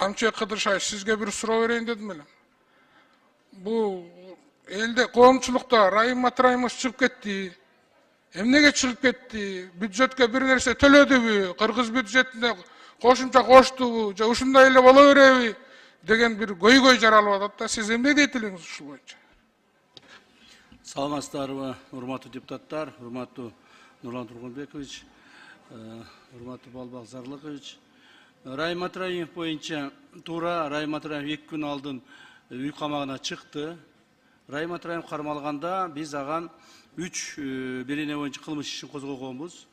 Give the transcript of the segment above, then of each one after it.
Камчыбек Кыдыршаев, сизге бир суроо берейин дедим эле. Бул элде коомчулукта Райым Матраимов чыгып кетти. Эмнеге чыгып кетти? Бюджетке бир нерсе төлөдүбү? Кыргыз бюджетине кошумча коштубу? Же ушундай эле боло береби? Деген бир көйгөй жаралып атат да. Сиз эмне дейт элеңиз ушул боюнча? Саламатсыздарбы, урматтуу депутаттар, урматтуу Нурлан Тургунбекович, урматтуу Балбак Зарлыкович. Райым Матраимов боюнча туура Райым Матраимов 2 күн алдын үй камагына чыкты. Райым Матраимов кармалганда биз аган 3 берене боюнча кылмыш ишин козгогонбуз.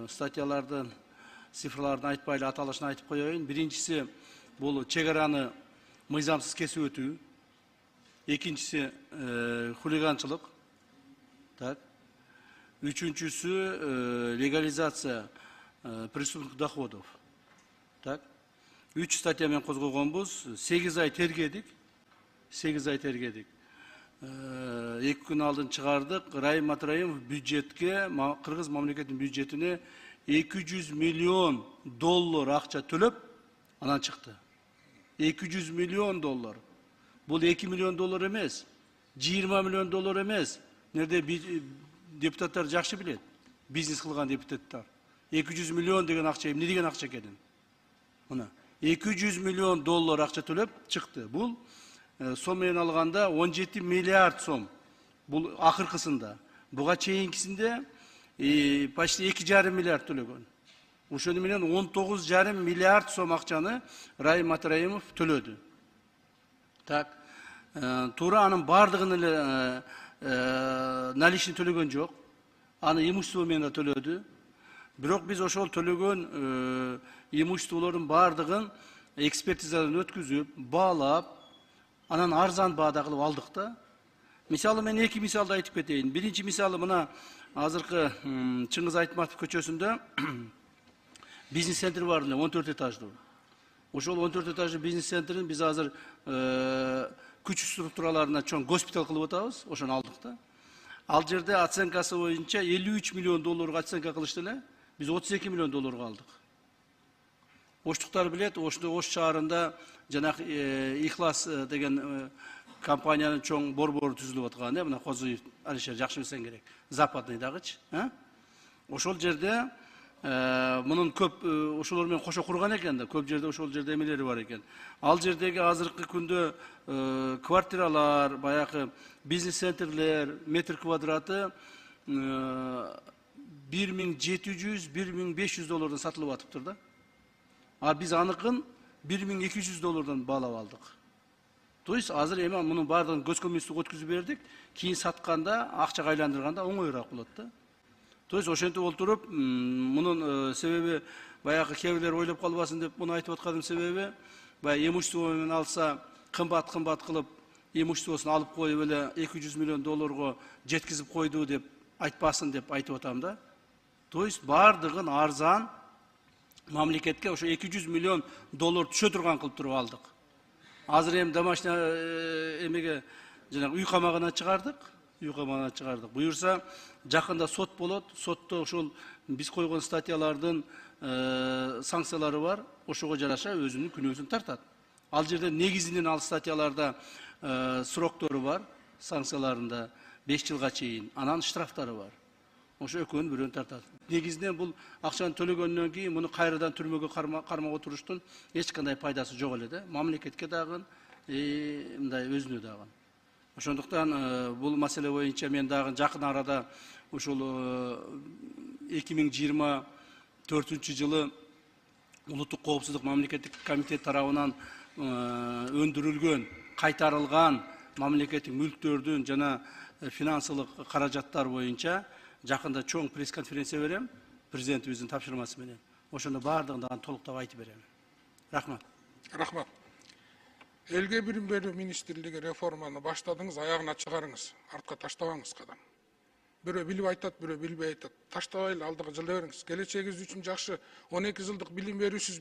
Статьялардын цифрларын айтпай эле аталышын айтып коеюн. Биринчиси бул чек араны мыйзамсыз кесип өтүү. Экинчиси хулиганчылык. Так. Үчүнчүсү легализация преступных доходов. Так. 3 статья менен козгогонбуз. 8 ай тергедик. 8 ай тергедик. 2 күн алдын чыгардык. Райым Матраимов бюджетке, Кыргыз мамлекетинин бюджетине 200 миллион доллар акча төлөп, анан чыкты. 200 миллион доллар. Бул 2 миллион доллар эмес, 20 миллион доллар эмес. Нерде депутаттар жакшы билет. Бизнес кылган депутаттар. 200 миллион деген акча эмне деген акча экенин. Мына 200 миллион доллар акча төлөп чыкты. Бул сом менен алганда 17 миллиард сом. Бул акыркысында. Буга чейинкисинде почти 2,5 миллиард төлөгөн. Ошону менен 19,5 миллиард сом акчаны Райым Матраимов төлөдү. Так. Туура анын бардыгын эле наличный төлөгөн жок. Аны имущество менен төлөдү. Бирок биз ошол төлөгөн имуществолордун бардыгын экспертизадан өткүзүп, баалап, анан арзан баада кылып алдык да. Мисалы мен 2 мисалды айтып кетейин. Биринчи мисалы мына азыркы Чыңгыз Айтматов көчөсүндө бизнес центр бар, 14 этаждуу. Ошол 14 этаждуу бизнес центрин биз азыр күч структураларына чоң госпиталь кылып атабыз, ошону алдык да. Ал жерде оценкасы боюнча 53 миллион долларга оценка кылышты эле, биз 32 миллион долларга алдык. Оштуктар билет, Ош шаарында жанагы Ихлас деген компаниянын чоң борбору түзүлүп аткан, мына Козуев Алишер жакшы билсең керек, западныйдагычы, ошол жерде мунун көп ошолор менен кошо курган экен да, көп жерде ошол жерде эмелери бар экен. Ал жердеги азыркы күндө квартиралар, баягы бизнес центрлер, метр квадраты 1700-1500 доллардан сатылып атыптыр да. А биз аныкын 1200 доллардан баалап алдык. То есть азыр эми мунун бардыгын көз көмүстүк өткүзүп бердик, кийин сатканда, акчага айландырганда оңоюраак болот да. То есть ошентип олтуруп, мунун себеби баягы кээ ойлоп калбасын деп муну айтып атканым себеби, баягы имущество менен алса, кымбат кылып, имуществосун алып коюп эле 200 миллион долларга жеткизип койду деп айтпасын деп айтып атам да. То есть бардыгын арзан мамлекетке ошо 200 миллион доллар түшө турган кылып туруп алдык. Азыр эми домашний эмеге жанагы үй камагына чыгардык. Буюрса, жакында сот болот. Сотто ошол биз койгон статьялардын санкциялары бар. Ошого жараша өзүнүн күнөөсүн тартат. Ал жерде негизинен ал статьяларда сроктору бар, санкцияларында 5 жылга чейин, анан штрафтары бар. Ошо экөөнүн бирөөнү тартат. Негизинен бул акчаны төлөгөндөн кийин муну кайрадан түрмөгө кармап отуруштун эч кандай пайдасы жок эле да. Мамлекетке дагы, мындай өзүнө дагы. Ошондуктан бул маселе боюнча мен дагы жакын арада ушул 2024 жылы Улуттук коопсуздук мамлекеттик комитет тарабынан өндүрүлгөн, кайтарылган мамлекеттик мүлктөрдүн жана финансылык каражаттар боюнча жакында чоң пресс-конференция берем, президентибиздин тапшырмасы менен. Ошону бардыгын дагы толуктап айтып берем. Рахмат. Рахмат. Элге билим берүү министрлиги реформаны баштадыңыз, аягына чыгарыңыз, артка таштабаңыз кадам. Бирөө билип айтат, бирөө билбей айтат. Таштабай эле алдыга жылда бериңиз. Келечегиңиз үчүн жакшы 12 жылдык билим берүүсүз